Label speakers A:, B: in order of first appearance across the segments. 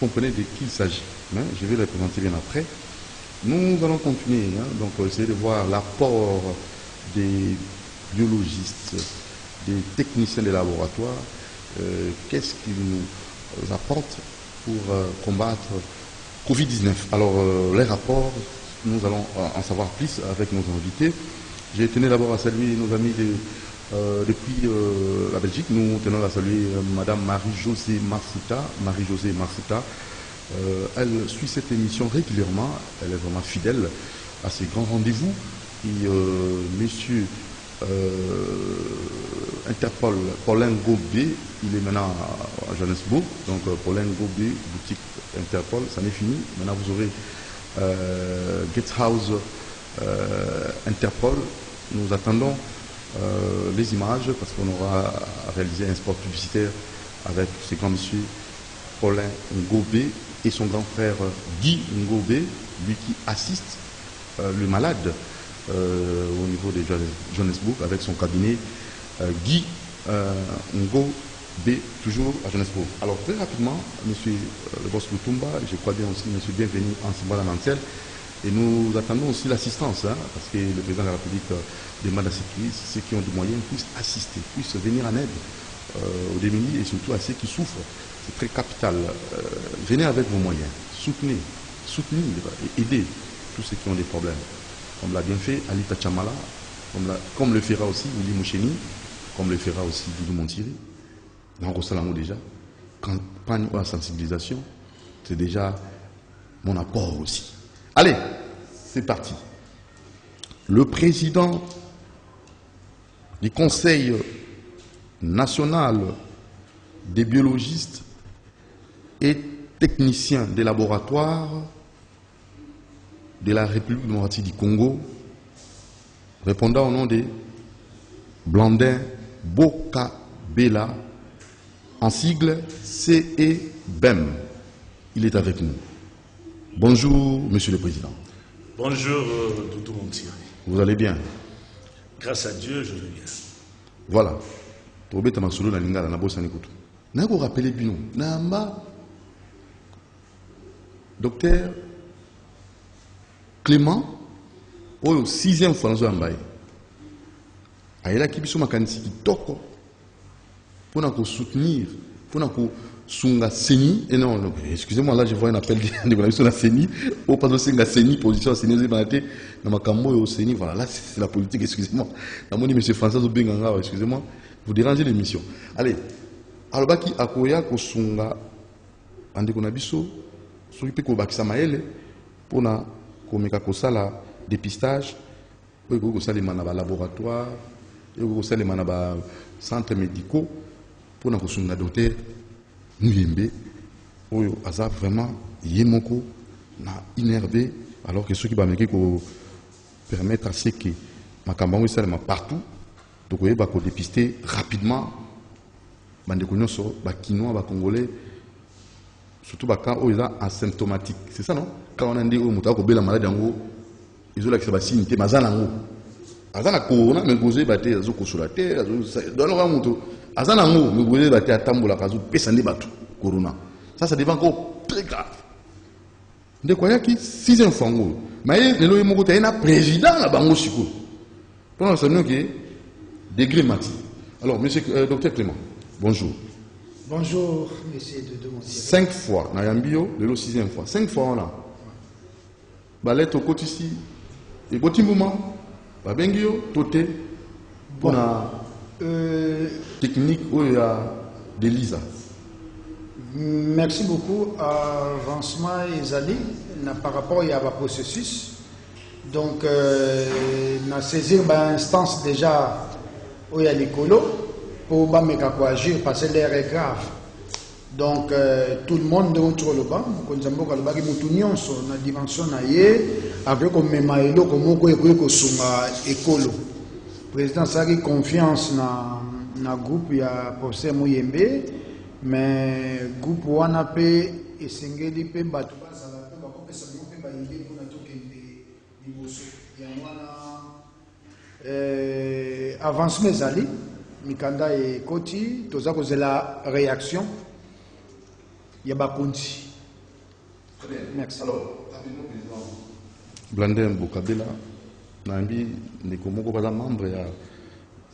A: comprenez de qui il s'agit. Hein, je vais les présenter bien après. Nous allons continuer, hein, donc essayer de voir l'apport des biologistes, des techniciens des laboratoires, qu'est-ce qu'ils nous apportent pour combattre Covid-19. Alors, les rapports, nous allons en savoir plus avec nos invités. J'ai tenu d'abord à saluer nos amis depuis la Belgique. Nous tenons à saluer Madame Marie-Josée Marfouta. Marie-Josée Marfouta. Elle suit cette émission régulièrement. Elle est vraiment fidèle à ces grands rendez-vous. Et Monsieur Interpol, Paulin Gobé, il est maintenant à Johannesburg. Donc Paulin Gobé, boutique Interpol, ça n'est fini. Maintenant vous aurez Gatehouse Interpol. Nous attendons les images parce qu'on aura réalisé un spot publicitaire avec ce grand monsieur Paulin Ngobé et son grand frère Guy Ngobé, lui qui assiste le malade au niveau de Johannesburg avec son cabinet Guy Ngobé, toujours à Johannesburg. Alors très rapidement, monsieur le boss Lutumba, je crois bien aussi monsieur Bienvenu en Simba Mancel, et nous attendons aussi l'assistance, hein, parce que le président de la République demande à ceux qui ont des moyens puissent assister, puissent venir en aide aux démunis et surtout à ceux qui souffrent. C'est très capital. Venez avec vos moyens, soutenez et aidez tous ceux qui ont des problèmes. Comme l'a bien fait Alita Chamala, comme le fera aussi Willy Moucheni, comme le fera aussi Doudou Montiri. Dans Rossalamo déjà, campagne de sensibilisation, c'est déjà mon apport aussi. Allez, c'est parti. Le président du Conseil national des biologistes et techniciens des laboratoires de la République démocratique du Congo, répondant au nom de Blandin Bokabela, en sigle CEBEM. Il est avec nous. Bonjour, Monsieur le Président.
B: Bonjour, Doudou Montiri.
A: Vous allez bien?
B: Grâce à Dieu, je vais bien.
A: Voilà. Robert Masolo na lingala na bossa nikutu. Na ko rappeler bino. Namba Docteur Clément, au 6e fois dans Mbaye. Aïla qui biso makanisi kitoko pour nous soutenir, pour nous sunga seni et non, excusez-moi, là je vois un appel de la sur la seni au pas de sunga seni position seni aux ébanate dans ma cambo au seni, voilà, là c'est la politique, excusez-moi. La moni monsieur François Obenganga, excusez-moi, vous dérangez l'émission. Allez, alors baki akoya ko sunga ande ko na biso soki ko bakisa maele pour na ko meka ko sala dépistage ko sala mana ba laboratoire ko sala mana ba centres médicaux pour na ko sunga docteur Muyembe, oyo aza vraiment yemoko na innervé, alors que ceux qui vont permettre à ceux qui makambango salama partout, donc vous va dépister rapidement, bandeko nyonso ba Kinois, ba Congolais, surtout ba quand ils sont asymptomatiques, c'est ça non? Quand on a dit oh muta ko bela malade yango, ils ont l'accès ba signe te mazana ngo, azana corona mais goze ba te azo ko sur la terre, azo dans le muto. Azana ngo me goze ba te atambola kazo pesande batu corona. Ça devient encore très grave. De quoi yaki 6e fois ngo. Mais lelo yemoko ta na président na bango siko. Pendant ce nom qui degré mati. Alors monsieur docteur Clément, bonjour.
C: Bonjour monsieur Doudou Montiri.
A: 5 fois na yambio lelo 6e fois. 5 fois on a. Balette au côté ici. Et botimbuma ba bengio toté pour na technique où il y a de l'ISA.
C: Merci beaucoup. Avancement Isali par rapport à un processus. Donc, on a saisi l'instance déjà où il y a l'écolo pour agir parce que l'air est grave. Donc, tout le monde est autour le banc. Nous avons une dimension avec un mémaïlo comme on peut écolo. Le président a confiance dans le groupe, il y a professeur Mouyembe, mais le groupe WANAP et Sengeli Pe Batouba, ça va avance mes alliés, Mikanda et Koti, tout ça, c'est la réaction. Il y a Bakunti. Merci.
A: Alors, rapidement, président. Blandin Bokabela, Nambi, Nekomoko, par membre de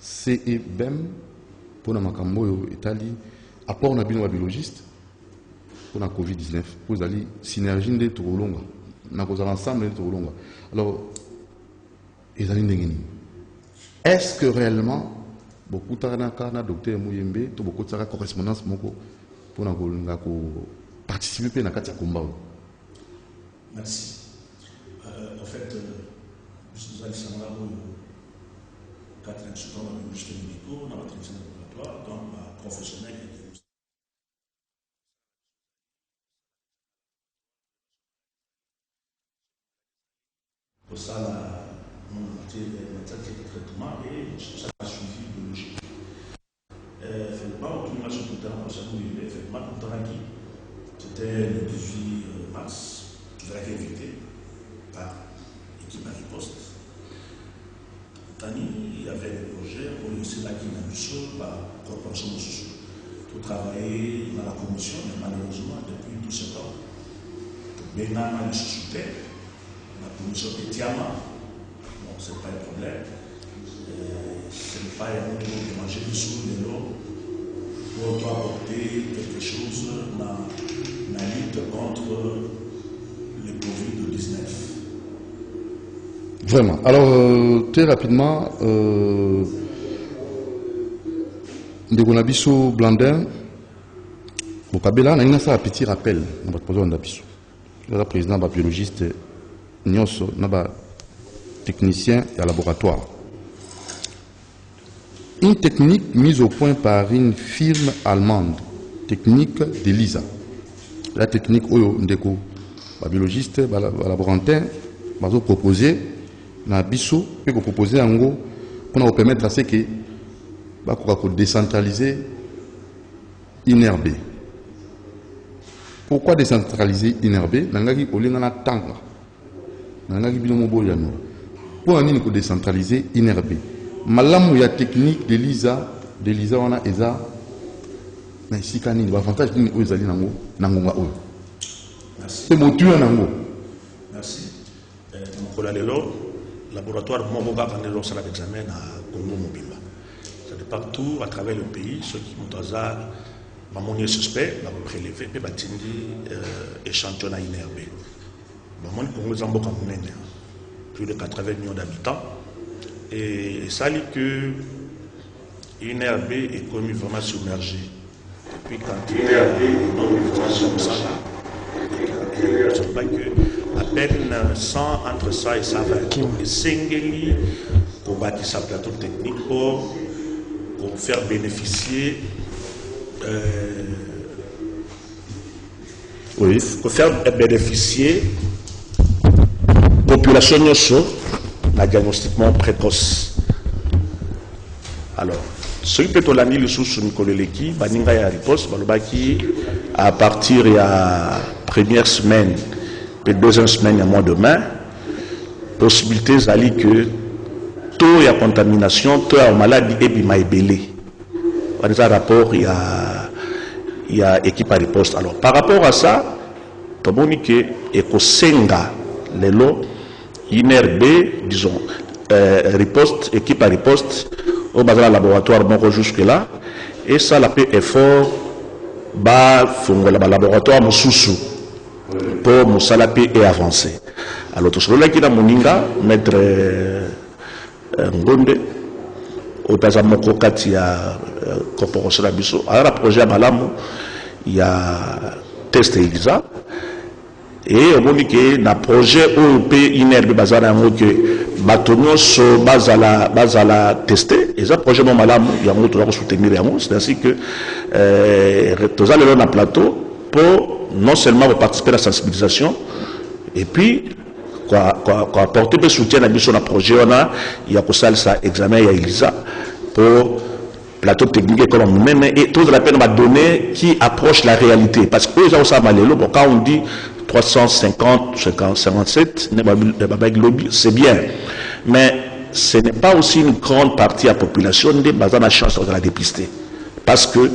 A: CEBEM, pour la Makambo, Italie, apport na bino biologiste pour la Covid-19, pour la synergie de Toulonga, na cause ensemble de Toulonga. Alors, est-ce que réellement, beaucoup de docteur Mouyembe, beaucoup de correspondance pour participer à la combat?
B: Merci. En fait, nous allons savoir Catherine Soudan, dans le ministère médicaux, dans la tradition laboratoire, donc professionnel. Pour ça, on a fait des traitements et ça a suivi biologique. Effectivement, on a sur le terrain, effectivement, c'était le 18 mars. Vous avez été invité par l'équipe à riposte. Il y avait des projets pour laisser la Guinée du Sud, la corporation de sous pour travailler dans la commission, mais malheureusement, depuis tout ce temps, maintenant, il se soutient. La commission est Tiama, bon, ce n'est pas un problème. Ce n'est pas un autre de manger du sous, de l'eau, pour apporter quelque chose dans la lutte contre le Covid-19.
A: Vraiment. Alors, très rapidement, Ndegonabiso Blandin, Bokabela, on a un petit rappel. Le président biologiste, Nyoso, technicien et laboratoire. Une technique mise au point par une firme allemande, technique d'ELISA. La technique Ndeko, biologiste, laborantin, va proposer na biso peut proposer en gros pour nous permettre à ce que décentraliser INRB. Pourquoi décentraliser INRB? Nangaki olingana tanga. Nangaki bino boyano. Pour nini ko décentraliser INRB? Malamu ya technique de l'ISA wana eza na sikani ni avantage ni oyezali nango nangonga oyo. C'est moteur nango.
B: Merci. Le laboratoire Moboga Kanelo sera l'examen à Congo Mobimba. C'est de partout à travers le pays, ceux qui ont hasard, mon suspect, va prélever, puis batindi échantillon à INRB. Mon Congo Zamboka Mounene, plus de 80 millions d'habitants. Et ça dit que INRB est connu vraiment submergé. Depuis quand il y a comme ça, je ne sais pas que à peine 100 entre ça et ça va être Sengeli pour bâtir sa plateau technique pour faire bénéficier population d'un diagnostiquement précoce. Alors, ce qui peut être l'année le sous Nicoleleki, Baninga ya riposte, Balobaki à partir de la première semaine. Et deuxième semaine, il y a moins demain, possibilité d'ali que tout y a contamination, tout y a maladie et puis maïbélé. Dans un rapport, il y a équipe à riposte. Alors, par rapport à ça, tout le monde dit que Ekosenga, les lots, INRB, disons, riposte, équipe à riposte, au bazar laboratoire, bon, jusque-là, et ça, la paix est fort, laboratoire, mon sous-sous. Pour Moussalapé et avancer. Alors, tout cela qui est dans Moninga, maître Ngonde, au Tazamoko Katia Corporation Abisso, alors, le projet à Malamou, il y a test ELISA, et au moment que le projet OEP INRB Bazara, que Batonios Bazala testé, et ce projet de Malamou, il y a un autre soutenir, c'est ainsi que tous allons dans le plateau pour non seulement participer à la sensibilisation, et puis, apporter le soutien à le projet, il y a ça examen, il y a ELISA, pour plateau technique comme nous-mêmes, et tout la peine de donner qui approche la réalité. Parce que quand on dit 350, 57, c'est bien. Mais ce n'est pas aussi une grande partie de la population qui a la chance de la dépister. Parce que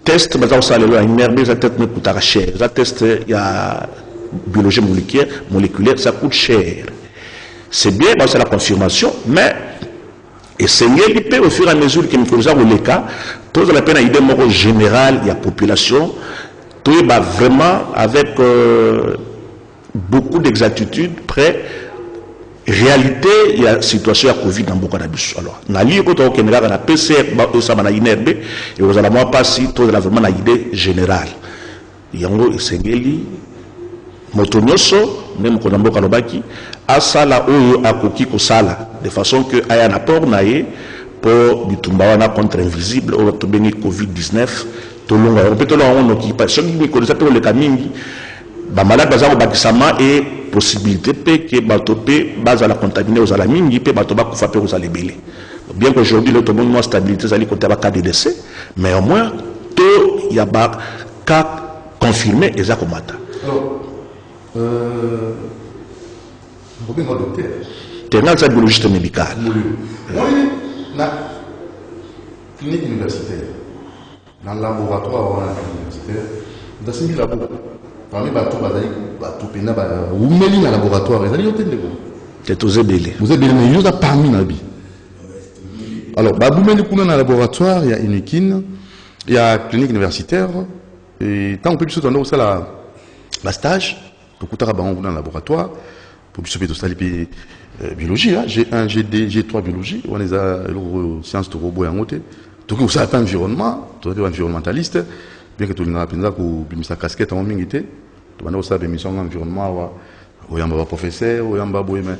B: test bazao salelo a immerbe za test me coûtera cher. Za test il y a biologie moléculaire, ça coûte cher. C'est bien, c'est la confirmation, mais essayez au fur et à mesure que nous avons les cas, tous la peine à idée générale, il y a population, tout va vraiment avec beaucoup d'exactitude près. Réalité, il y a une situation de Covid dans beaucoup d'abus. Alors, on a lu quand on a un PCR, ça va inerbe, et vous allez voir pas si tout est vraiment une idée générale. Il y a un sengeli, motonyoso, même quand on a kalobaki, à sala ou à koki ko sala, de façon que aya un apport naé pour bitumbawana contre invisible ou tomber Covid-19, tout le monde. On peut te l'en occupation qui connaît tout le camingi, ba malade bazar bakisama et possibilité que batopé base à la contaminer aux alamines peut batoba kufaper aux alébélés. Bien qu'aujourd'hui le monde moins stabilité ça côté cas de décès, mais au moins tout il y a pas cas confirmé et ça comata.
A: Alors Robin va docteur.
B: Terminal ça biologiste médical.
A: Oui, na clinique universitaire. Dans le laboratoire universitaire, dans ce labo parmi bateau pena ou meli na laboratoire ils allaient entendre
B: c'est aux ébélés.
A: Vous êtes bien mais il y a parmi nabi. Alors ba boumeli kuna na laboratoire il y a Unikin, il y a clinique universitaire et tant on peut plus dans ça la stage pour coûter ba on dans laboratoire pour plus de ça biologie là, G1 G2 G3 biologie on les a sciences de robot en côté. Donc on s'appelle environnement, toi tu es environnementaliste. Bien que tout le monde a sa casquette en mingité, tout le monde a émission environnement, il y a un professeur, il y a un baboui, mais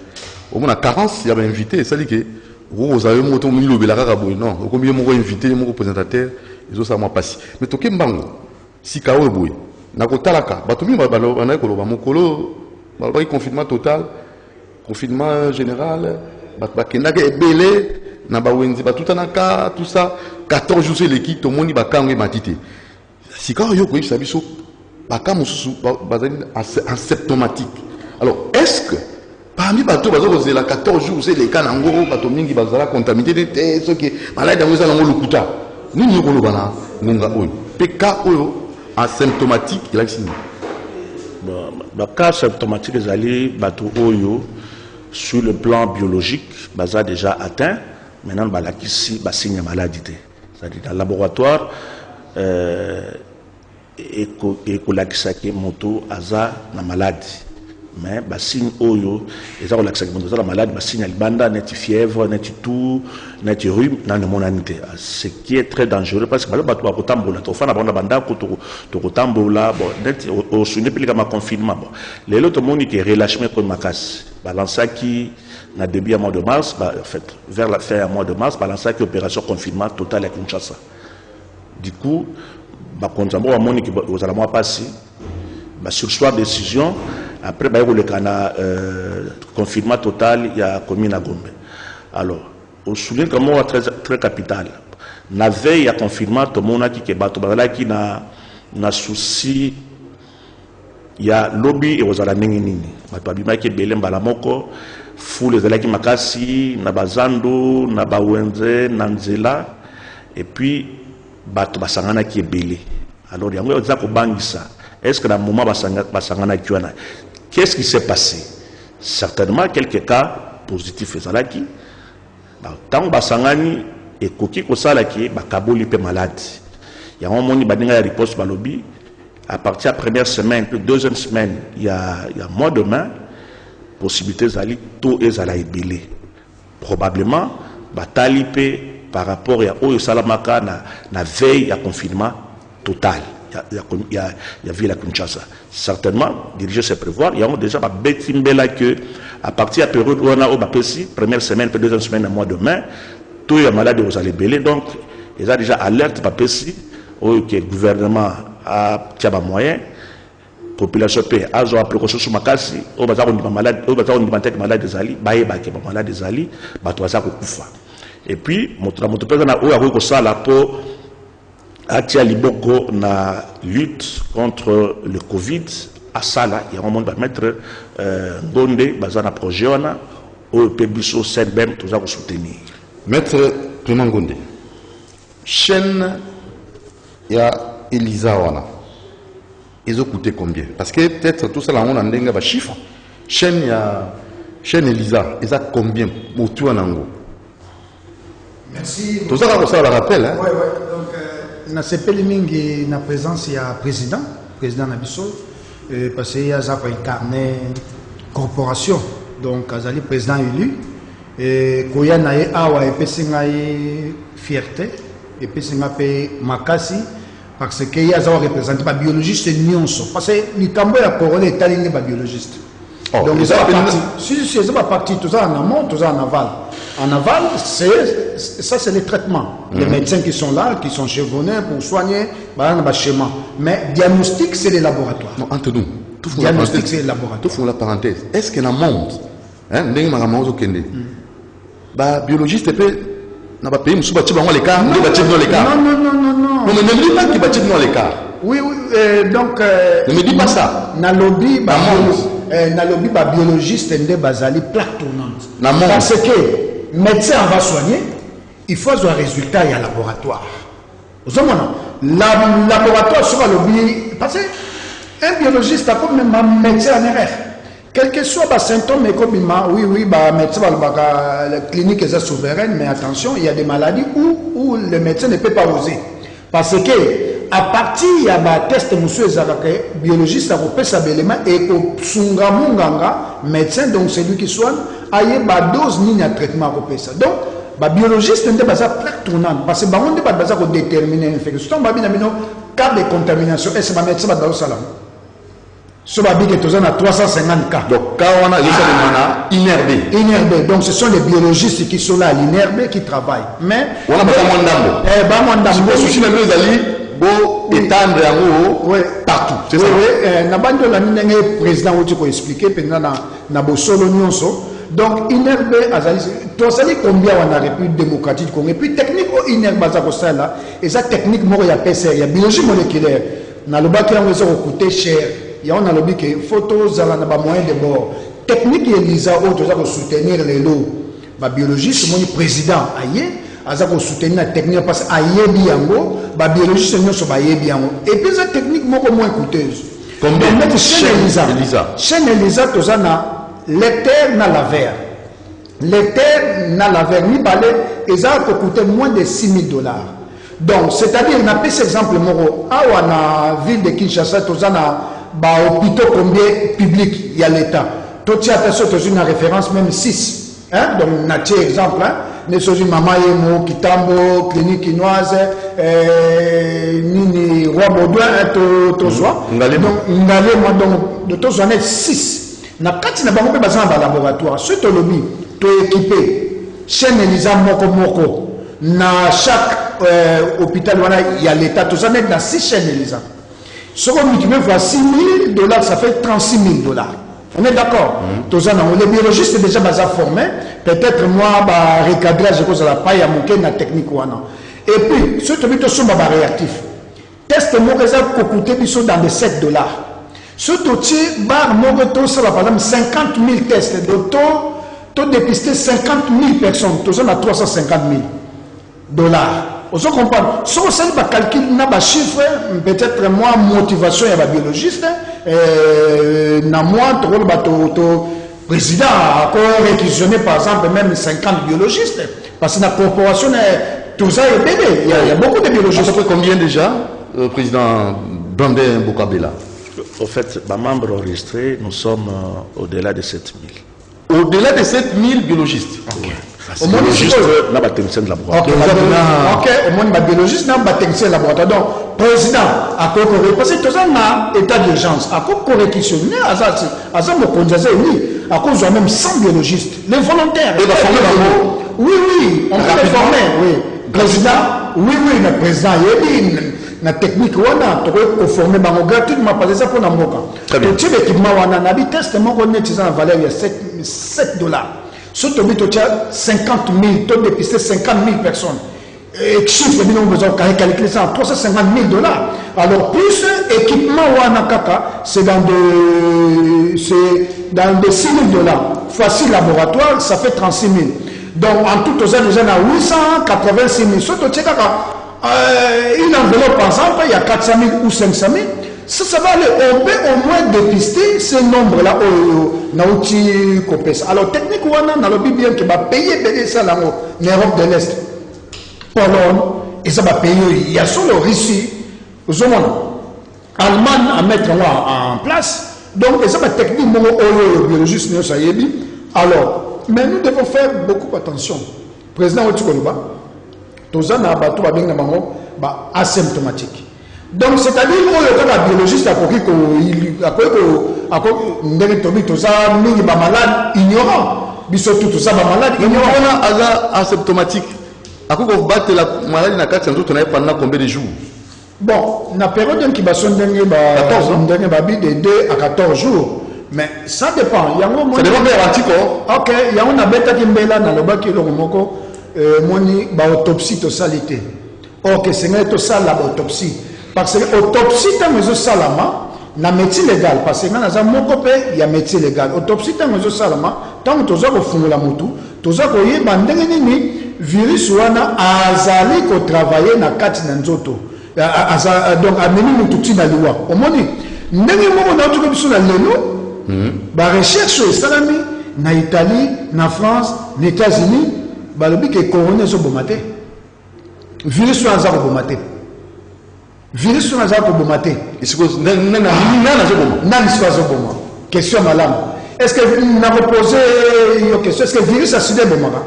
A: au moins à carence, il y a un invité, ça dit que vous avez un moto, non, combien de invité, mon représentateur, ils ont ça moi passé. Mais tout le monde, si Kao est boué, n'a pas talaka, batumi, on a mokolo, confinement total, confinement général, bakendage est belé, n'a pas wenzi, tout anaka, tout ça, 14 jours c'est l'équipe, tout le monde va kangé matité. Si quand vous avez vu ça, asymptomatique. Alors, est-ce que parmi les bateaux, il y a 14 jours, c'est les cas d'Angoro, les bateaux qui sont contaminés, ceux qui sont malades, ils ont le couteau. Nous, nous avons le cas asymptomatique, il y a
B: le cas asymptomatique, les bateaux sur le plan biologique, ils déjà atteint. Maintenant, ils ont signe maladie. C'est-à-dire, dans le laboratoire, et que moto aza na maladie mais ba signe oyo eza ko lakisa moto aza na maladie ba signe albanda net fièvre net tout net rhume na monanité ce qui est très dangereux parce que ba to kotambola to fana banda banda ko to kotambola bon net au sunne pelika ma confinement bon les autres monique relâchement comme makasi balança qui na début à mois de mars en fait vers la fin à mois de mars balança qui opération confinement total à Kinshasa. Du coup vous allez passer sur soit décision après le confinement total il y a commune à Gombe. Alors au souligne comme très très capital la veille il y a confinement tout le monde qui na souci il y a lobby et vous allez nini bato abima qui belem balamoko fou les alaki makasi na bazando na bawenze na nzela et puis bato basangana qui est belé. Alors il y a un peu bangisa. Est-ce que dans le moment basangana qui est qu'est-ce qui s'est passé? Certainement quelques cas positifs ezalaki. Tant basangani et koki ko salaki bakaboli pe malade. Il y a un moment baninga ya riposte balobi à partir de la première semaine, puis deuxième semaine, il y a mois de mai possibilité zali tout ezala belé. Probablement batali pe par rapport à Oyo Salamaka na veille à confinement total. Il y a ville à Kinshasa. Certainement, diriger c'est prévoir. Il y a déjà pas bêtimbela que à partir de la période où on a première semaine, puis deuxième semaine, mois de mai, tout est malade aux allés. Donc, ils ont déjà alerte pas pessi que le gouvernement a des moyens. Population paix a joué précaution sur makasi au bazar on malade au bazar on malade des ali baye ba ke malade des ali ba to za ko kufa. Et puis, moto na o ya ko sala pour atia liboko na lutte contre le Covid à sala il y a un moment de mettre gonde bazana projet wana o pebiso senbem tout ça ko soutenir.
A: Maître Clément Gonde. Chaîne ya Elisa wana. ils ont coûté combien? Parce que peut-être tout ça, là, on a un chiffre. Chaîne Elisa, ils ont combien pour tout en ango?
C: Merci.
A: Tout ça, ça le rappelle. Hein?
C: Oui, oui. Donc, na sepeli mingi na présence, il y a président Nabiso, parce qu'il y a un carnet corporation. Donc, Azali président élu. Et Koya Nae Awa et Pessingaye fierté, et Pessingape Makasi, parce qu'il y a un représentant par biologiste et nyonso. Parce que Nikambo et la couronne est alignée par biologiste.
A: Oh,
C: donc, ils sont pas partis, tout ça en amont, tout ça en aval. En aval, ça c'est les traitements. Les médecins qui sont là, qui sont chevronnés pour soigner, bah, schéma. Mais diagnostic, c'est les laboratoires.
A: Non, entre nous.
C: Diagnostic, c'est les laboratoires.
A: Tout font la parenthèse. Est-ce qu'il y a un monde? Bah, biologiste peut n'a pas payé monsieur bâti dans l'écart, nous bâti dans l'écart.
C: Non.
A: Mais ne me dis pas qu'il bâti dans l'écart.
C: Oui, donc
A: ne me dis pas ça.
C: Na lobby ba biologiste ndé bazali plaque tournante. Parce que médecin va soigner, il faut un résultat et un laboratoire. Vous avez laboratoire sera lobby parce que un biologiste a comme même un médecin en erreur. Quel que soit les symptômes, oui, médecin, la clinique est souveraine, mais attention, il y a des maladies où le médecin ne peut pas oser. Parce que, à partir il y a un test, monsieur biologiste, a coupé sa belle et au sungamunganga, médecin, donc c'est lui qui soigne, a une dose ni un traitement à couper ça. Donc, le biologiste n'est pas une plaque tournante, parce que on ne peut pas déterminer l'infection. Si on a un cas de contamination, est-ce que le médecin va dans le salon? Ce babi qui est à 350 cas.
A: Donc, quand on a
C: inerbé. Donc, ce sont les biologistes qui sont là à l'inerbé qui travaillent. Mais.
A: On a pas de souci, mais nous allons étendre partout. C'est ça.
C: Oui, Nabando la président où tu peux expliquer, pendant na solo nyonso. Donc, inerbé, tu sais combien on a République démocratique Congo. Et puis, technique au inerbé, là, et ça, technique, il y a PCR, il y a biologie moléculaire. Dans le bac, on va coûter cher. Il y a un lobby qui photos à la moyen de bord. Technique Elisa, autres pour soutenir les lots. Le biologiste, mon président, aïe, pour soutenir la technique parce que aïe biango, le biologiste, nous sommes aïe biango. Et puis cette technique, moins coûteuse.
A: Combien?
C: Chaîne Elisa, tu as l'éther na la verre. L'éther na la verre, ni balai, et ça peut coûter moins de $6,000. Donc, c'est-à-dire, on a pris cet exemple, à la ville de Kinshasa, tu as hôpitaux combien public il y a l'État. Tout ça, tu as une référence, même 6. Hein? Donc, on a exemple. Nous sommes une maman Yemo, Kitambo, clinique chinoise, Nini, Roi Baudouin, tout ça. Donc, tu as 6. Na kati na bango pe bazana ba laboratoire. Ce to lobby, tu es équipé. Chaîne Elisa moko. Na chaque hôpital, il y a l'État. Tout ça, dans 6 chaînes Elisa. Si on multiplie fois $6,000, ça fait $36,000. On est d'accord? Les biologistes sont déjà formés. Peut-être moi, recadrage, je ne pas y a la technique. Et puis, ceux qui sont réactifs. Test moi que coûter dans les $7. Ce totier, par exemple 50 000 tests. Tu dépisté 50 000 personnes. Tu as $350,000. Vous comprenez? Si on a calculé un chiffre, peut-être moi, motivation et biologiste, moi, le président a réquisitionné par exemple même 50 biologistes. Parce que la corporation, tout ça est bébé. Il y a beaucoup de biologistes.
A: À peu près combien déjà, président Brandin Bokabela?
B: Au fait, les membres enregistrés, nous sommes au-delà de 7
A: 000. Au-delà de 7 000 biologistes?
B: Okay. Au moins, juste la technicien de laboratoire.
C: Ok, au moins, la biologiste n'a pas technicien de laboratoire. Donc, président, à quoi correctionner? Parce que tout ça, un état d'urgence. À quoi correctionner? À ça, me condamner, oui. À cause de même 100 biologistes. Les volontaires.
A: Et la former
C: oui, on peut les former, oui. Président, oui, le président, il y a la technique, on a formé gratuitement, parce que ça pour l'amboka.
A: Très bien.
C: Tout l'équipement, on a un test, on a la valeur de $7. Si tu as 50 000, tu as dépisté 50 000 personnes. Et chiffre, nous avons calculé ça à $350,000. Alors, plus équipement c'est dans de $6,000. Facile laboratoire, ça fait 36 000. Donc, en tout, on a déjà 886 000. Si tu as une enveloppe, par exemple, il y a 400 000 ou 500 000. Ça va aller. On peut au moins dépister ce nombre-là au Copes. Alors, technique, on a bien qui va payer ça en Europe de l'Est. Pologne, et ça va payer. Il y a sur le Russie, Allemagne à mettre en place. Donc, ça va technique, biologiste, alors, mais nous devons faire beaucoup attention. Président Otikoloba, tous en abattu asymptomatique. Donc, c'est-à-dire que le biologiste a compris que les malades ignorants, tout ça malade ignorant.
A: Asymptomatique. À quoi vous battez la maladie dans 4 jours, pendant combien de jours?
C: Bon, la période d'incubation de 2 à 14 jours. Mais ça dépend.
A: Ça dépend de l'anticorps.
C: Ok, il y a une bête qui est là dans le bac qui est l'autopsie de salité. Ok, c'est l'autopsie. Parce que l'autopsie, c'est salama, na médecine légale. Parce que il y a médecine légale. L'autopsie, c'est salama, tant que tu as fait la moto, tu as fait virus wana azali ko travailler na kati na nzoto. Donc ameni mututi na liwa. Omoni ndenge moko na tuko biso na lelo. Ba recherche esalami na Italie, na France, na États-Unis, ba lobi ke corona zo bomate. Virus wana za ko bomate. Virus wana za ko bomate.
A: Isiko nana zo bomate.
C: Nani siko zo bomate. Question malam. Est-ce que n'a reposé une question, est-ce que le virus a sidé bomaka?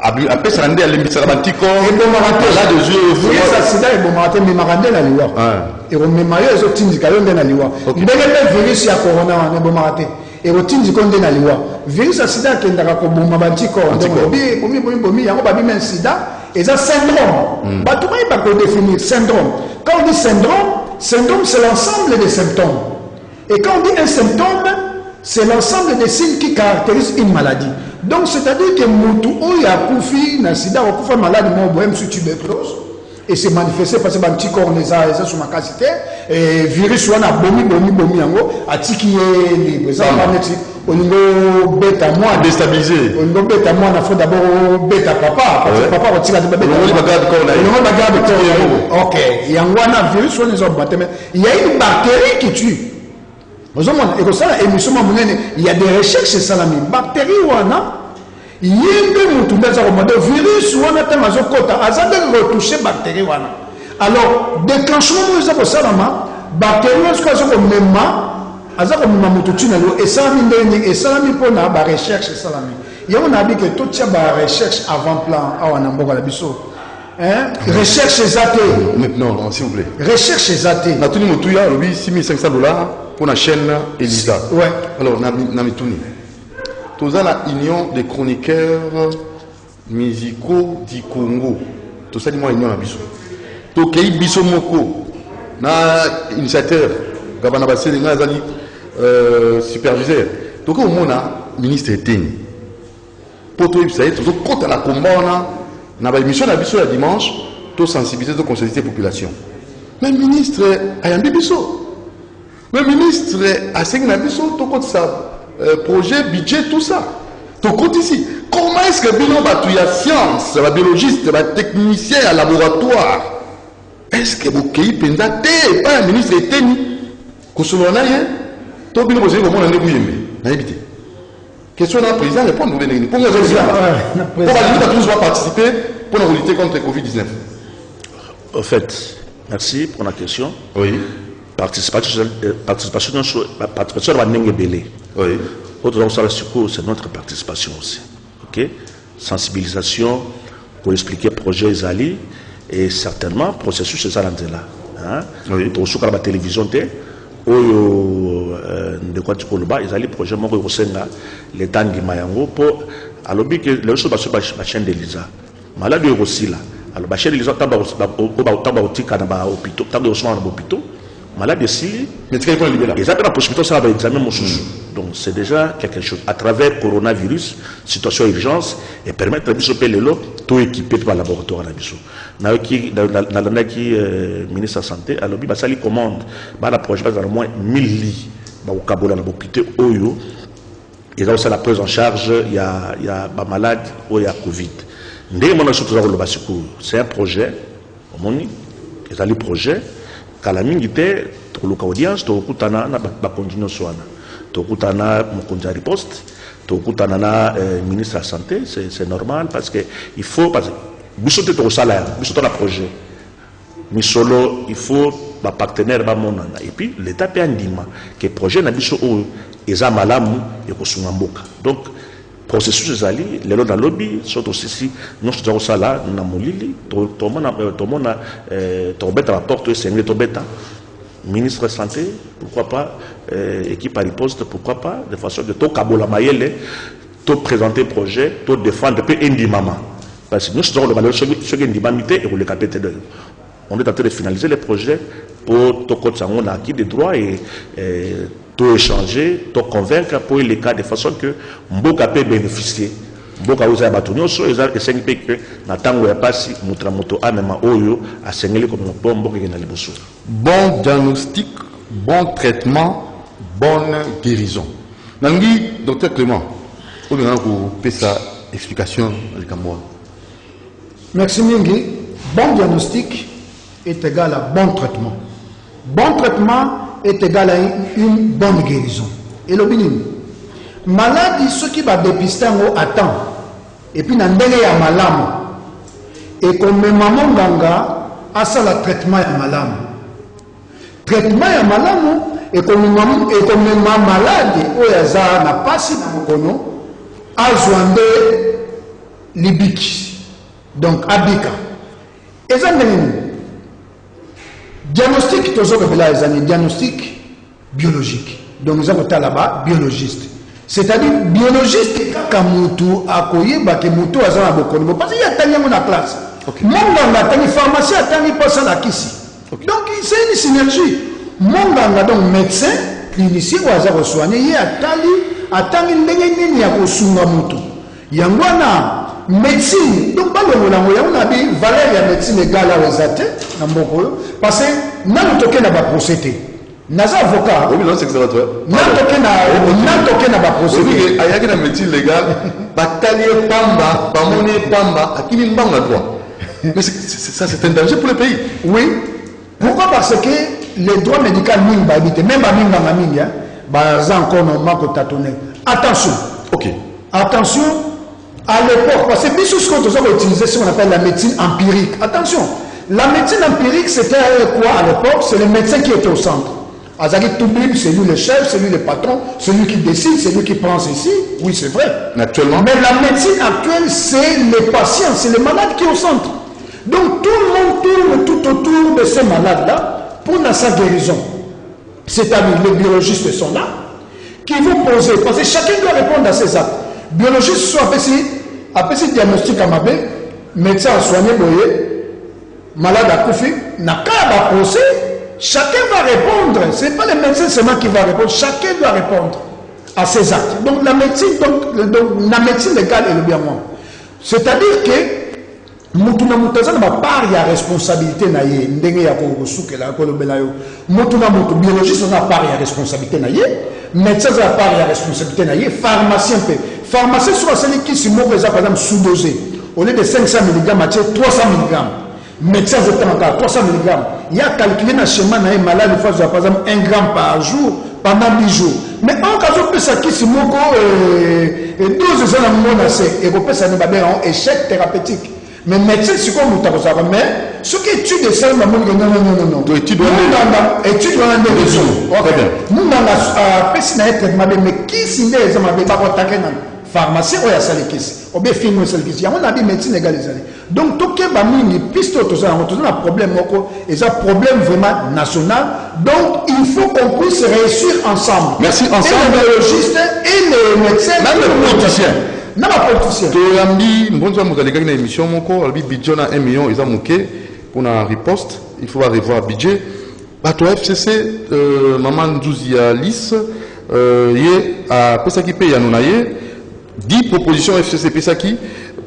A: Après ça rendait à l'anticorps
C: et bomaka
A: là de yeux
C: virus a sidé et bomaka mais marandé la liwa. Et on met maillot et otindi kalon de la liwa. Ndenge le virus ya corona ne bomaka et otindi konde na liwa. Virus a sidé qui ndaka ko bomaka anticorps. Bomi yango babi men sida et ça syndrome. Ba tout ba ko définir syndrome. Quand on dit syndrome c'est l'ensemble des symptômes. Et quand on dit un symptôme, c'est l'ensemble des signes qui caractérisent une maladie. Donc, c'est-à-dire que Moutou, il y a Koufi, Nassida, ou Koufa malade, moi, sur tuberculose, et c'est manifesté parce que les petits corps, les a sur ma capacité, et virus, on a bomi, à tiki, les au niveau bêta, moi,
A: déstabilisé.
C: Au niveau bêta, moi, on a fait d'abord bêta papa, parce que papa, on tire de bêta. Ok, il y a un virus, on les a battus, mais il y a une bactérie qui tue. Il y a des recherches sur la bactérie il y a un virus ou un retouché bactérie. Alors, déclenchement de ça, bactérie, et ça, et ça, pour la recherche. Il y a un que tout ça, recherche avant-plan, recherche exatée.
A: Maintenant, s'il vous plaît.
C: Recherche exatée.
A: On a tout le monde, $6 500 pour la chaîne Elisa.
C: Ouais.
A: Alors, on a tous la Union des chroniqueurs musicaux du Congo. Tout ça, moi, union à Bissot. Tout le Bissot Moko, na initiateur, Gabana Bassé, superviseur. Donc, au moins, ministre était. Pour tout ça, tout compte à la combat, on a une émission à Bissot le dimanche, pour sensibiliser, pour conscientiser la population. Mais le ministre a un Bissot. Le ministre a signé tout compte ça, projet, budget, tout ça. Tout compte ici. Comment est-ce que Bino il y a science, la biologiste, la technicien à laboratoire? Est-ce que vous avez pendant pas un ministre était ni? Kosolona hein? Tout Bino vous avez comment on est bouillé? N'habitez. Question à président répondre vous venez. Pour tous participer pour lutter contre le Covid-19.
B: En fait, merci pour la question.
A: Oui.
B: Participation à Nengebele.
A: Oui.
B: C'est notre participation aussi. Ok? Sensibilisation pour expliquer le projet Zali et certainement le processus de Zalandela.
A: Oui.
B: Sur la télévision, de quoi tu peux le bas, ils allaient projet Moko Rosenga, les Tangi Mayango pour alors que les choses sur la chaîne de Lisa. Malade aussi là. Alors la chaîne de Lisa, t'as hôpital. Malade ici, ils avaient la possibilité de faire l'examen mon chouchou. Donc c'est déjà quelque chose. À travers coronavirus, situation d'urgence, et permettre à Bissot Pelelo, tout équipé par le laboratoire à Bissot. Dans le ministre de la Santé, alors il y a commande, il projet au moins 1000 lits au Kabola, dans l'hôpital Oyo. Et là aussi la prise en charge, il y a des malades où il y a Covid. C'est un projet, il y a des projets. kala mingi te tokoluka audience tokutana na bakontinue swana tokutana mokonzi ya riposte tokutana na ministre de la santé, c'est normal parce que il faut parce que biso te tokosala biso to na projet misolo il faut ba partenaire ba monana et puis l'état pe andima que projet na biso o eza malamu ekosunga mboka donc processus ezali lelo na lobby surtout sisi nous tozako sala na molili tomona tobeta la porte esengeli tobeta ministre de santé pourquoi pas équipe à riposte pourquoi pas de façon de to kabola mayele to présenter projet to défendre pe indimama parce que nous tozako le malheur ce que indimamité et le capitaine de on est en train de finaliser les projets pour tout acquis des droits et tout échanger, tout convaincre pour les cas de façon que Mboka peut bénéficier. Mboka vous a battu, nous sommes les 5 pays que n'attendons pas si Mutramoto a même Oyo à Sénégal comme un bon Mboka qui est dans les bourses.
A: Bon diagnostic, bon traitement, bonne guérison. Nangui, docteur Clément, vous avez une explication à l'Ikamboa.
C: Merci Mingi. Bon diagnostic est égal à bon traitement. Bon traitement est égal à une bonne guérison. Et le binim. Maladie, ceux qui va dépister à temps, et puis dans le malam, et comme maman ganga, a ça le traitement à malam. Traitement à malam, et comme maman malade, ou yaza n'a pas si namokono, a joindé libiki. Donc, abika. Et ça, diagnostic, diagnostic biologique. Donc, nous avons là-bas biologiste. C'est-à-dire, biologiste, quand Moutou a coyé, que Moutou a zana bokoni. Parce qu'il y a tellement de classe. Mon ganga, tant pharmacie, tant personne à Kissi. Donc, c'est une synergie. Mon ganga, donc médecin, clinicien, ou à soigner, il y a tali, il y a Osunga Moutou. Yangwana, médecine, donc pas le moulin, on a dit valeur de médecine égale à l'exaté, parce que nous avons na procédé. Nous avons avocat.
A: Oui, non, c'est que ça va toi.
C: Nous avons procédé.
A: Il y a une médecine légale, bataille pamba, pamone pamba, à qui n'y pas le droit. Mais ça, c'est un danger pour le pays.
C: Oui. Pourquoi? Parce que les droits médicaux, même à Minga, encore non, attention.
A: Ok.
C: Attention. À l'époque, parce que ce qu'on a utilisé, ce qu'on appelle la médecine empirique. Attention, la médecine empirique, c'était quoi à l'époque? C'est le médecin qui était au centre. Azaki Toubib, c'est lui le chef, c'est lui le patron, c'est lui qui décide, c'est lui qui prend ceci. Oui, c'est vrai.
A: Actuellement.
C: Mais la médecine actuelle, c'est les patients, c'est le malade qui est au centre. Donc tout le monde tourne tout autour de ces malades-là pour sa guérison. C'est-à-dire, les biologistes sont là, qui vont poser, parce que chacun doit répondre à ses actes. Biologiste soit après diagnostic à Mabé, médecin a soigné Boye, malade à Koufi, n'a qu'à procès, chacun va répondre. Ce n'est pas le médecin seulement qui va répondre, chacun doit répondre à ses actes. Donc la médecine légale est le bien moins. C'est-à-dire que Mutuna mutaza na part ya responsabilité na ye ndenge ya ko sukela ko lobela yo mutuna mutu biologiste na part ya responsabilité na ye médecin na part ya responsabilité na ye pharmacien soit celui qui se move par exemple sous-dosé au lieu de 500 mg à 300 mg médecin je prends encore 300 mg il y a calculé na schéma na ye malade il faut par exemple 1 gramme par jour pendant 10 jours mais en cas où ça qui se move 12 ans na mona c'est et ko ça ne ba échec thérapeutique. Mais médecin, c'est comme vous avez dit, mais ce qui étudie ça, non. Étude on des raisons. Nous, on a personne à être mais qui s'y est, ça m'a dit, pas attaquer dans pharmacie, ou ya salikis, ou bien film salikis. On a dit médecine égalisée. Donc, tout ce qui est piste, on a un problème, et un problème vraiment national. Donc, il faut qu'on puisse réussir ensemble.
A: Merci, ensemble.
C: Et les biologistes, et les médecins,
A: même les politiciens.
C: Non, pas politicien.
A: Toyambi, mbonzo muzalika na émission moko, albi budget na 1 million ils ont manqué pour la riposte, il faut revoir budget. Bato FCC maman Ndouzi ya Lys yé a pesaki pe ya nonaye 10 propositions FCC pesaki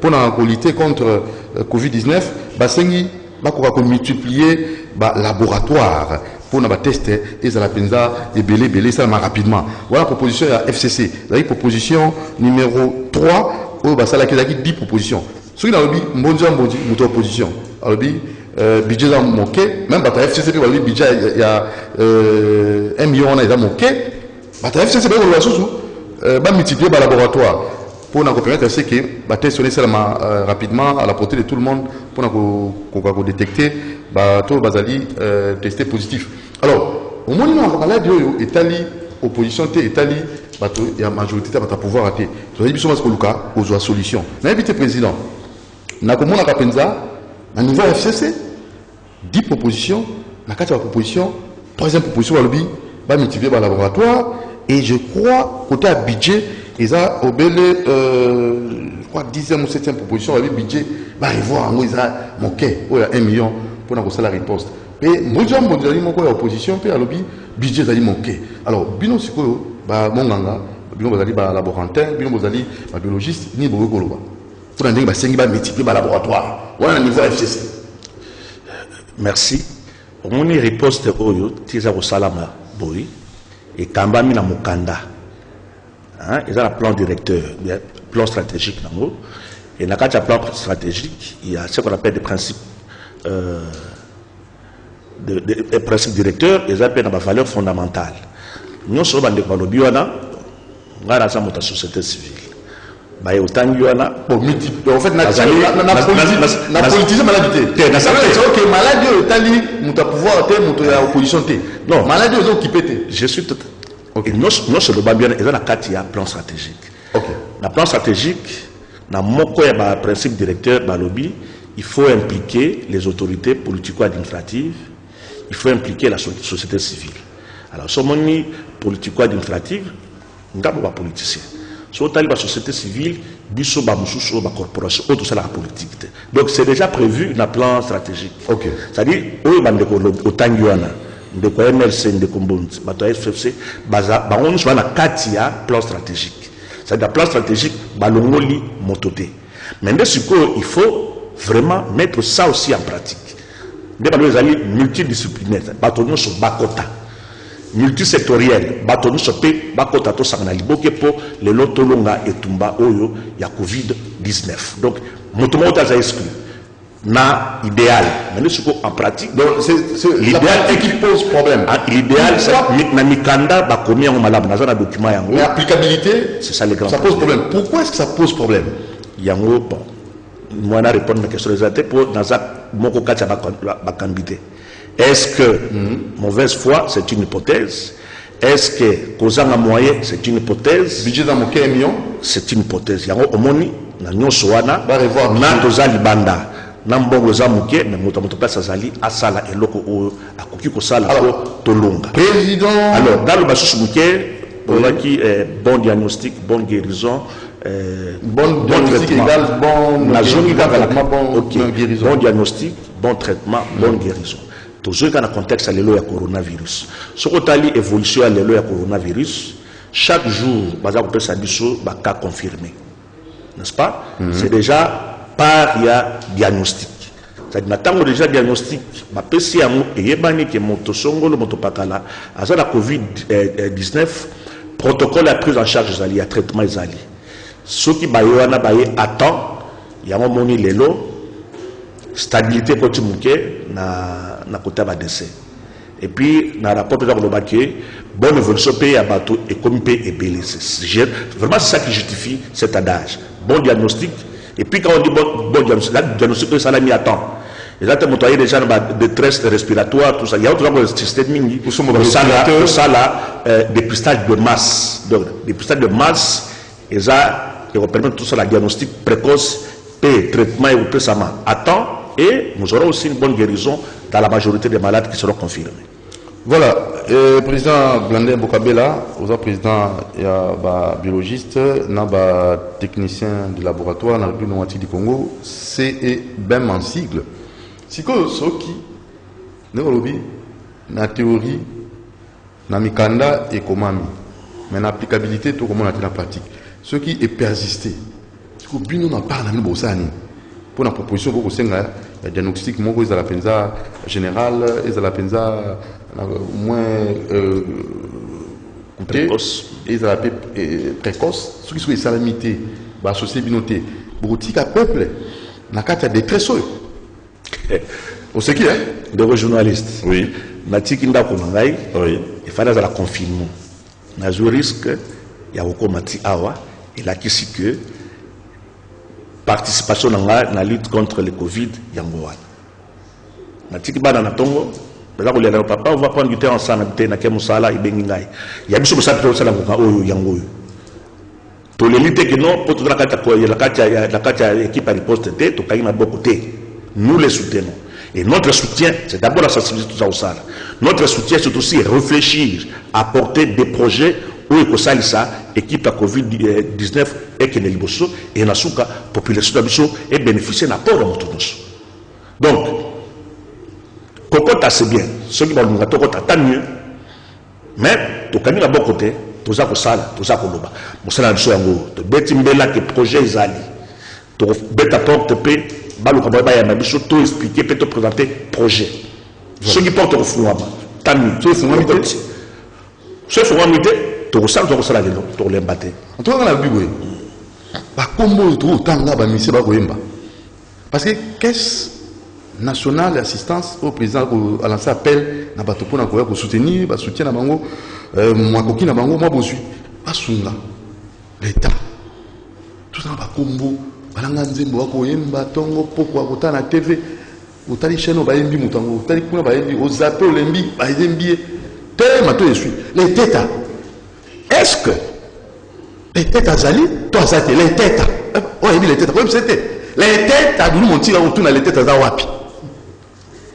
A: pour la lutter contre Covid-19, basengi bakoka ko multiplier ba laboratoire pour na tester et ça la penza et belé ça rapidement. Voilà la proposition à FCC. La proposition numéro 3 au ça la 10 propositions. Ce qui n'a pas dit mbonzi moto opposition. Alors budget est moqué, même la FCCP, le budget, il y a 1 million, on a moqué. La FCCP, va multiplier le laboratoire pour nous permettre que tester seulement rapidement à la portée de tout le monde pour nous détecter tester positif. Alors, au moment où la maladie est Italie, opposition, Italie, il y a majorité qui va pouvoir rater. Tu as dit que c'est une solution. L'invité président, na comment on a pensa, à niveau FCC, 10 propositions, la 4e proposition, 3e proposition, va multiplier le laboratoire. Et je crois, côté à budget, ils ont obéi, je crois, 10e ou 7e proposition, le budget, va y voir, ils ont manqué, il y a 1 million pour la riposte. Et moi, je me dis que l'opposition, puis le budget a manqué. Alors, bino siko, mon ganga, bino bozali laborantin, bino bozali biologiste, ni beaucoup de pour un dingue, c'est un multiplier le laboratoire. Voilà le niveau FCC.
B: Merci. On y riposte oyo, tiza au salama, boy. Et Kambami na Mukanda. Ils ont un plan directeur, un plan stratégique. Et dans le plan stratégique, il y a ce qu'on appelle des principes, des principes directeurs, ils appellent des valeurs fondamentales. Nous sommes dans le Biwana, nous sommes dans la société civile. En fait,
A: la politique maladie. C'est maladie, nous pouvoir nous opposition. Non, maladie, ils ont occupé.
B: Je suis tout. Non seulement bien, ils ont un plan stratégique. Le plan stratégique, dans mon principe directeur, il faut impliquer les autorités politico-administratives, il faut impliquer la société civile. Alors, si on est politico-administrative, nous ne sommes pas politiciens. Si on est la société civile, nous sommes la corporation, tout ça la politique. Donc, c'est déjà prévu dans le plan stratégique. C'est-à-dire, au Tanguana, de MLC, de Kombonzi, de FFC, on soit dans le plan stratégique. C'est-à-dire, le plan stratégique, balongoli mototé. Mais il faut vraiment mettre ça aussi en pratique. Des balons multidisciplinaires, bâtons sur Bakota. Multisectoriel, bâtons sur Bakota, to Sangali, Bokepo, le Lotolonga et Tumba Oyo, il y a Covid-19. Donc, motomoto a exclu. Na idéal, mais nous en pratique.
A: Donc c'est l'idéal qui pose problème.
B: L'idéal, c'est na mikanda ba combien on malade dans un document yango.
A: Mais l'applicabilité,
B: c'est ça le grand.
A: Ça pose problème. Pourquoi est-ce que ça pose problème?
B: Yango bon. Moi na répondre à mes questions les pour dans un moko kacha ba kambité. Est-ce que mauvaise foi, c'est une hypothèse? Est-ce que causant un moyen, c'est une hypothèse?
A: Budget dans mon million,
B: c'est une hypothèse. Yango omoni na nyonso wana
A: va revoir
B: na tozali banda. Nambongo zamuke mais moto place azali asala eloko o akoki ko sala ko tolonga
A: président.
B: Alors dans le basusu muke on a qui bon diagnostic, bonne guérison,
A: bon diagnostic égale bon
B: traitement, bon guérison, bon diagnostic, bon traitement, bonne guérison. Toujours dans le contexte à l'élo ya coronavirus. Ce qu'on a dit évolution à l'élo ya coronavirus, chaque jour baza ko pesa biso ba cas confirmé. N'est-ce pas? C'est déjà par il y a diagnostic. C'est-à-dire que déjà diagnostic, ma PC a yebani que motosongo le motopakala, à la Covid-19, protocole à prise en charge il y a traitement zali. Ceux qui bayoana baye attend, il y a un moment lelo stabilité pour tout na côté ba décès. Et puis na rapport de l'obaki, bonne évolution pays à bateau et comme pays et belé. Vraiment c'est ça qui justifie cet adage. Bon diagnostic. Et puis quand on dit bon diagnostic, ça l'a mis à temps. Et là, tu as déjà une détresse respiratoire, tout ça. Il y a autre système mini. Pour ça, là, dépistage de masse. Donc, dépistage de masse, et ça, qui permet tout ça, la diagnostic précoce, et traitement et récemment à temps. Et nous aurons aussi une bonne guérison dans la majorité des malades qui seront confirmés.
A: Voilà, président Blandin Bokabela, vous êtes président et biologiste, technicien de laboratoire dans le République du Congo, c'est bien en sigle. Si que ce qui, na théorie, na mikanda et komami, mais na applicabilité tout comme on a dit en pratique. Ce qui est persisté, c'est que bien on en parle à nous pour la proposition pour le diagnostic, moi ils ont la pensa générale, ils ont la pensa moins
B: précoce,
A: ils ont la précoce, ceux qui sont les salamités, associés binotés, beaucoup de peuple, na carte des détresse. C'est qui, hein?
B: De journaliste.
A: Oui.
B: Natiki ndako na ngai.
A: Oui.
B: Il fallait la confinement. Na jo risque ya okomati awa et la kisi que participation na la lutte contre le Covid yango wana. Natiki bana na tongo. Papa, on va prendre du temps ensemble, na kemusala ibengi ngai. Ya biso bosala to sala ngoka oyo yango oyo. To le lutte que non pour la carte équipe à riposte té to kaina boko té. Nous les soutenons. Et notre soutien, c'est d'abord la sensibilisation tout ça au sala. Notre soutien, c'est aussi réfléchir, apporter des projets où il faut ça, équipe à Covid-19 et que les bosso et la souka population d'Abisso et bénéficier d'un apport de notre donc, Kokota c'est bien, ceux qui vont nous attendre tant mieux, mais tu as mis à bon côté, tu as sala, tu as koloba, tu as yango, tu beti mbela que projet izali, tu beta porte pe, balu kababa ya mabiso, tu expliquer, peut te présenter projet. Ceux qui portent au fond, tant mieux, ceux qui font amité, tu as sala, tu as l'embaté.
A: En tout cas, la Bible, par combo, tu as tanga, parce que caisse nationale d'assistance au président a lancé appel na bato pona ko soutenir ba soutien na bango moi koki na bango moi bozui basunga l'état tout ça ba kombo balanga nzembo wako yemba tongo poko akota na TV utali chaîne ba yembi mutango utali kuna ba yembi ozape olembi ba yembi te mato je suis les têtes est-ce que les têtes azali toi ça les têtes ouais les têtes comme c'était les têtes à nous monter autour na les têtes za wapi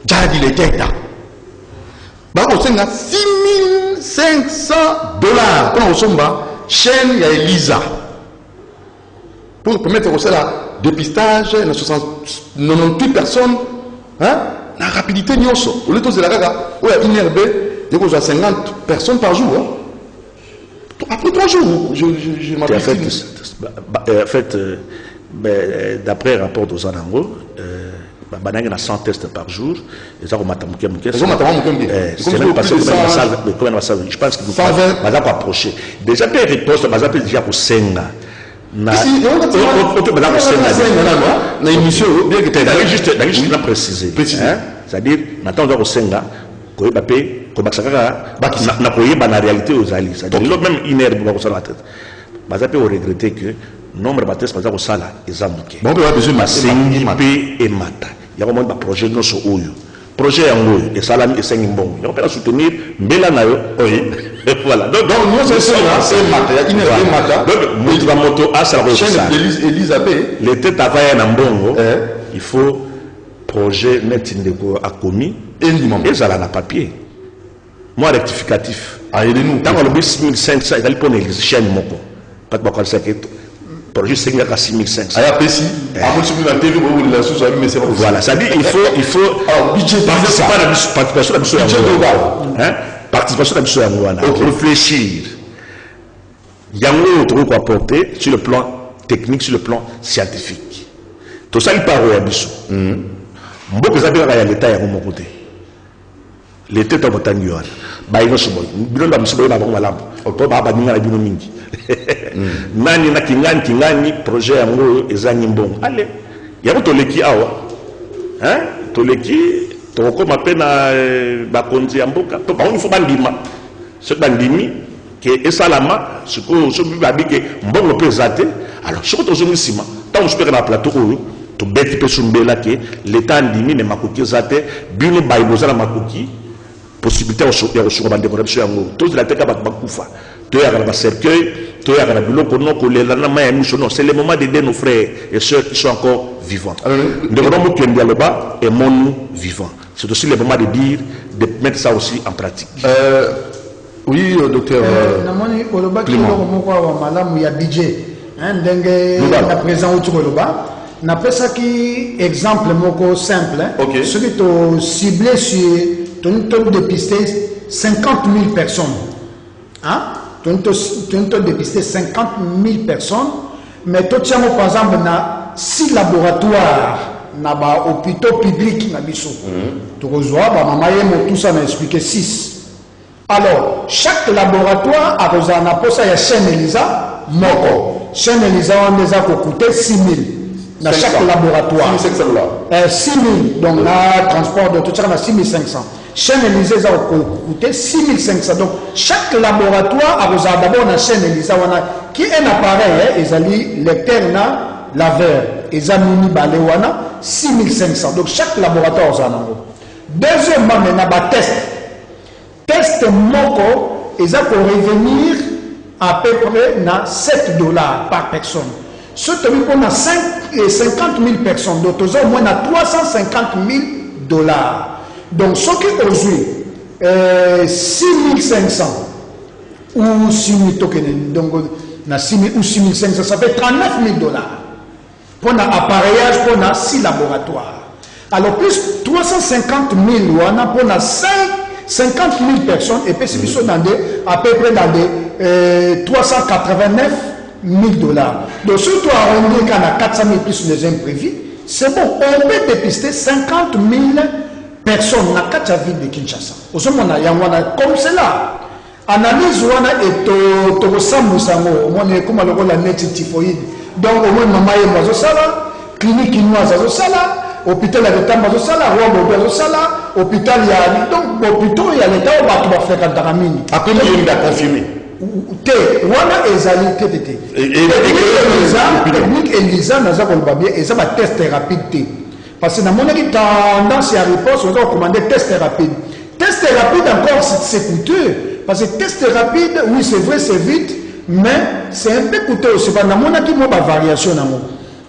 A: jadi les têtes bah on sait 6500 $. Quand on somba chaîne ya Elisa pour permettre au la dépistage na 98 personnes hein la rapidité nyoso au lieu de la gaga ouais une herbe de cause à 50 personnes par jour hein? Après 3 jours je m'appelle
B: en fait d'après le rapport de Zanango, il y a 100 tests par jour. Je pense que vous pouvez approcher. Déjà, il y a des réponses, déjà pour Senga. Juste la préciser. C'est-à-dire, maintenant, on doit Senga, qu'on va payer, qu'on va la réalité aux alliés. C'est-à-dire, même une heure, on va la tête. On regretter que nombre de tests par sala ezamuke
A: bon on a besoin
B: masengi pe et mata il y a vraiment un projet no so oyo projet yango et salami et sengi mbongo on peut soutenir mbela na yo oui voilà donc
A: nous c'est mata il y a une mata
B: donc nous va moto à ça
A: Elisabeth
B: les têtes travailler na mbongo il faut projet net ndeko a commis et ça là na papier moi rectificatif
A: aidez-nous
B: dans le 6500 il pour les chaînes moko pas de quoi ça projet 6500
A: aya pesi amotimu na TV bo la sous mais c'est
B: voilà ça dit il faut
A: alors budget
B: participation de mission hein participation de mission wana réfléchir yango to ko apporter sur le plan technique sur le plan scientifique tout ça il parle ya biso mboko za bela ya l'état ya mon côté l'état to botangi wana ba ino so boy bilo ba msibo ba ngalamu to ba ba ninga bino mingi nani na kingani projet yango ezangi mbongo allez yako toleki awa hein toleki to ko mapena ba konzi ya mboka to ba on faut bandima ce bandimi que esalama ce ko so bi ba bike mbongo pesate alors ce ko to zomi sima tant on spère na plateau oyo to beti pe sumbela ke l'état ndimi ne makoki zate bino ba ibozala makoki possibilité ya ko bande corruption yango to la teka ba kufa to ya ba cercueil to ya ba biloko non ko lela na maya mission non c'est le moment d'aider nos frères et sœurs qui sont encore vivants de vraiment que dialogue et mon vivant c'est aussi le moment de dire de mettre ça aussi en pratique
A: oui docteur
C: namoni oloba ki moko wa malamu ya budget hein ndenge na présent au Tcholoba na pesa ki exemple moko simple hein ce qui to ciblé sur ton dépister 50 000 personnes. Hein? Ton dépister 50 000 personnes. Mais tout ça, par exemple, na 6 laboratoires, na ba hôpitaux publics, na biso. Tu reçois, ba maman tout ça m'a expliqué 6. Alors, chaque laboratoire a besoin de posa ya chaîne Elisa, moko. Chaîne Elisa, on les a coûté 6 000. dans chaque laboratoire. 6 000. Donc, là, transport de tout ça, on a 6 500. Chaîne Élysée, ça va coûter 6 500. Donc, chaque laboratoire a d'abord une chaîne Élysée qui est un appareil, ils ont dit lecteur, laveur, ils ont mis 6 500. Donc, chaque laboratoire a un. Deuxièmement, il y a un test. Test Moko, ils ont pour revenir à peu près à $7 par personne. Ce qui on a 50 000 personnes, donc au moins à $350 000. Donc ce qui est aujourd'hui 6 500 ou 6 000 tokens, donc na 6 000 ou 6 500, ça fait $39 000 pour un appareillage pour 6 laboratoires. Alors plus 350 000 pour 50 000 personnes et puis c'est à peu près dans des $389 000. Donc surtout arrondi quand on a 400 000 plus les imprévus, c'est bon, on peut dépister 50 000 personnes dans la ville de Kinshasa. Comme cela, analyse et to sambusango, on est comme la net typhoïde. Donc au moins maman et moi sala, clinique chinoise sala, hôpital à l'état moi sala, roi sala, hôpital il y a donc hôpital il y a l'état où va faire kantaramini. Après il a confirmé. Wana ezali TTT. Technique Elisa naza kolba bien et ça va test rapide. Parce que dans mon tendance à réponse, on va commander test rapide. Test rapide encore c'est coûteux. Parce que test rapide, oui c'est vrai, c'est vite, mais c'est un peu coûteux aussi. Dans mon avis, il y a une variation.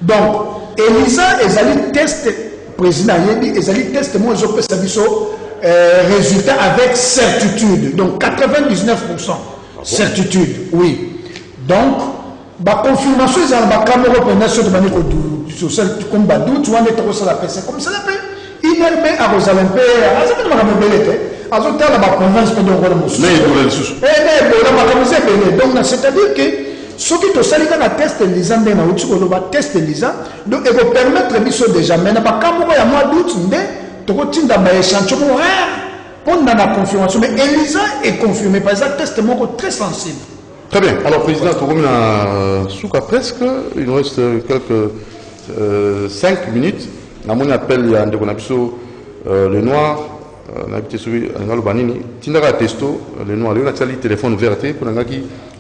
C: Donc, Elisa, ezali test président, ezali test, moi je peux savoir résultat avec certitude. Donc 99%. Certitude, oui. Donc, la confirmation, c'est la caméra de manière comme Badou, tu vois, comme ça, il y a un à Rosalimpe, donc, c'est-à-dire que ceux qui te saluent dans la test Elisa, test Elisa, donc ils vont permettre déjà, mais il n'y a pas de mois d'août, tu retiens dans l'échantillon, on a la confirmation, mais Elisa est confirmée par exemple, test très sensible.
A: Très bien. Alors, Président, on a souka presque, il nous reste quelques 5 minutes. On appelle le noir, on a habité sur le Banini, Tindara Testo, le noir, il y a un téléphone vert pour le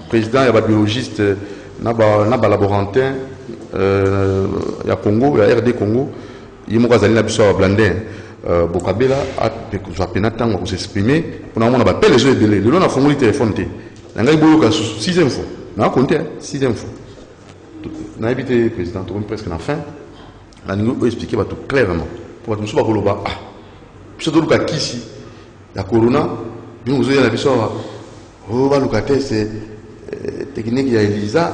A: président, il y a un biologiste, il y a un laborantin, il y a Congo, il y a RD Congo, il y a un Blandin. Bokabela a pénatant pour s'exprimer pour nous on appelle les autres délais. On a formulé le téléphone. On a eu 6e fois. On a compté 6e fois. On a évité le président presque à la fin. On a expliqué tout clairement. Pour nous pas koloba ah. Puis tout le cas ici la corona, nous vous avez la vision oh ba lukate c'est technique ya Elisa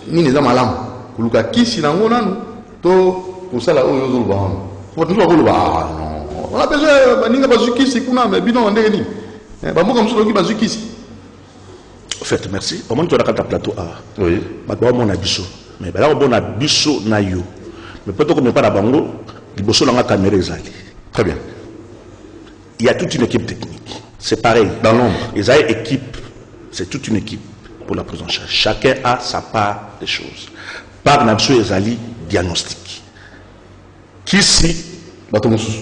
A: ni les amalam. Kuluka kisi na ngona no to pour ça là on yo ba. On a besoin de bazukisi kuna mais bidon ndeni. Ba mo comme soki bazukisi.
B: En fait, merci. Au moment où tu as plateau A.
A: Oui.
B: Ba ba mon abisso. Mais ba là on a bisso na yo. Mais peut-être qu'on n'est pas la bango, liboso la caméra ezali.
A: Très bien.
B: Il y a toute une équipe technique. C'est pareil dans l'ombre. Les équipes, c'est toute une équipe pour la prise en charge. Chacun a sa part des choses. Par Nabso ezali diagnostic. Qui si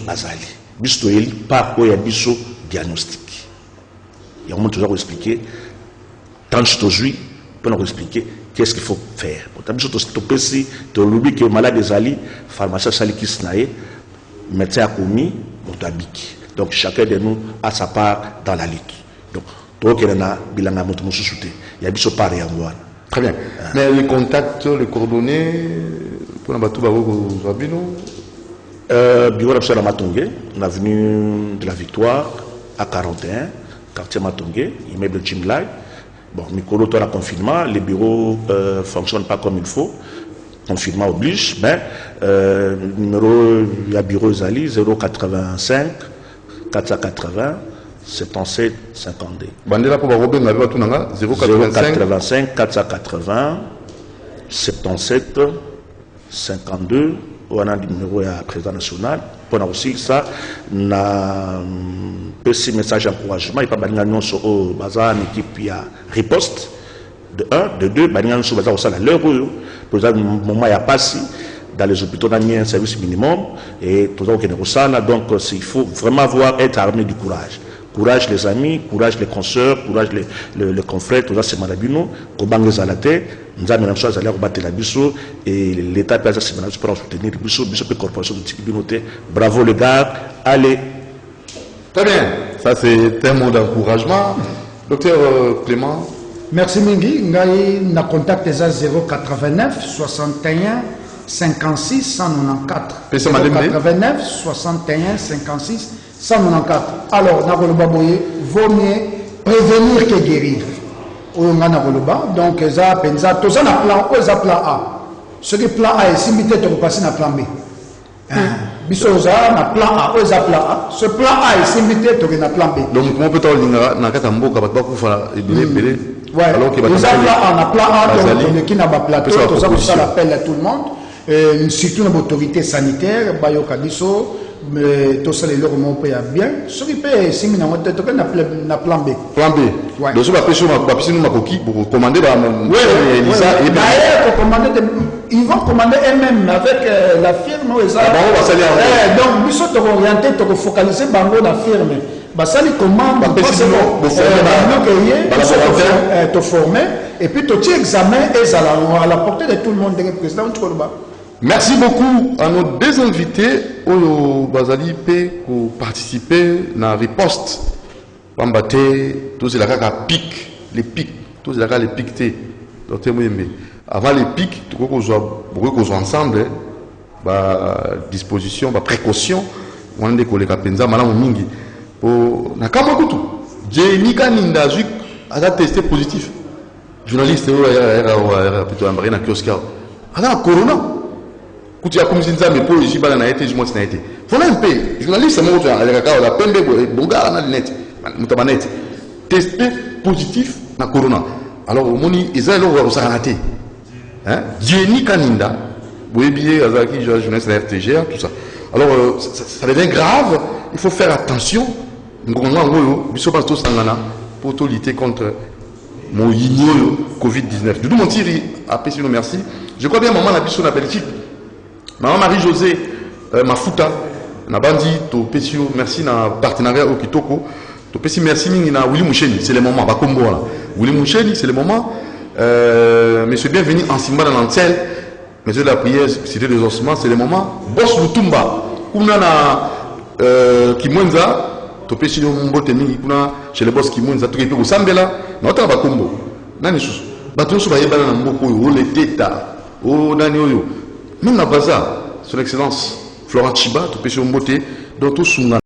B: Azali, Bistoeli, par quoi il y a Bisso diagnostic. Et on m'a toujours expliqué, tant que je suis, pour nous expliquer qu'est-ce qu'il faut faire. Pour que je stoppe si tu as oublié que malade Azali, pharmacien Sali Kisnae, médecin a commis, Motabiki. Donc chacun de nous a sa part dans la lutte. Donc, toi qui en a, Bilanga Motomosu Souté, il y a Bisso par et en
A: Très bien. Mais les contacts, les coordonnées, pour la Batouba Rabino.
B: Bureau d'Absala Matongé, on a venu de la Victoire à 41, quartier Matongé, immeuble Chimlai. Bon, Mikolo, toi, le confinement, les bureaux ne fonctionnent pas comme il faut. Confinement oblige, mais numéro, il y a bureau Zali, 085 480 77 52.
A: Bandela pour Robin, on avait tout
B: 085 480 77 52. On a un numéro à président national. On a aussi ça, un petit message d'encouragement. Il n'y a pas de sur une équipe qui a riposte. De 1, de 2, il y a l'heure où, pour exemple, moment il n'y a pas si. dans les hôpitaux, on a mis un service minimum et tout ça, donc il faut vraiment être armé du courage. Courage les amis, courage les consoeurs, courage les confrères, tout ça c'est malabino, Kobange Zalate, nous avons une chose à battre la biso et l'État peut pour soutenir biso peut corporation de Tikibinoté. Bravo les gars, allez.
A: Très bien, ça c'est un mot d'encouragement. Docteur Clément.
C: Merci Mingi, ngai na contact eza 089 61 56 194. 089 61 56 194. Alors, Nakolobaboye, vaut mieux prévenir que guérir. Donc, ça pensa, tout ça na plan, plan A. Ce qui plan A est simité de repasser na plan B. Bisoza na plan A, plan A. Ce plan A est simité de na plan B.
A: Donc, comment peut-on dire na katambo kabakba kufa belé.
C: Ouais. Alors que les plan A, donc qui n'a pas plateau, tout ça, ça l'appelle à tout le monde. Surtout les autorités sanitaires, Bayoka Biso, tout ça, les lorons payent bien. Ce qui paye, si nous avons un plan B.
A: Plan B.
C: Ouais.
A: Donc, si nous avons pour commander,
C: ils vont commander eux-mêmes avec la firme. Donc, Biso, tu vas orienter, tu vas focaliser sur la firme. Ça les commande, te former, et puis tu examen et à la portée de tout le monde.
A: Merci beaucoup à nos deux invités au Bazali pour participer à la riposte. Tous les pics, avant les pics, nous avons ensemble, disposition, précaution, on a des collègues à Penza, pour Nakamakutu, Jenny Kanindazik a testé positif. Journaliste, plutôt un na kiosque. Ah, corona. Quand tu as comme si tu as mais pour ici, na été, moi c'est été. Faut un peu. Journaliste, moi tu as la pembe bonga na net, mutabanet. Testé positif na corona. Alors moni ezali lo ça raté. Hein? Jenny Kaninda, vous bien Azaki journaliste de la RTGA, tout ça. Alors ça devient grave, il faut faire attention. Pour lutter contre mon Covid-19. De tout mon tiré, après merci. Je crois bien maman la biso na Belgique. Maman Marie-Josée Mafuta na bandi to pesio merci na partenariat au Kitoko. To pesi merci mingi na Willy Moucheni, c'est le moment ba kombo là. Willy Moucheni, c'est le moment. Monsieur bienvenue en Simba dans l'Antel. Monsieur de la prière, cité des ossements, c'est le moment. Boss Lutumba. Kuna na Kimwenza topesi no mbote mingi kuna chez le boss Kimwenza to kepe ko sambela na otaka bakombo nani susu bato so bayebana na mboko oyo le teta o nani oyo même na baza son excellence Florent Chiba topesi mbote donc to sunga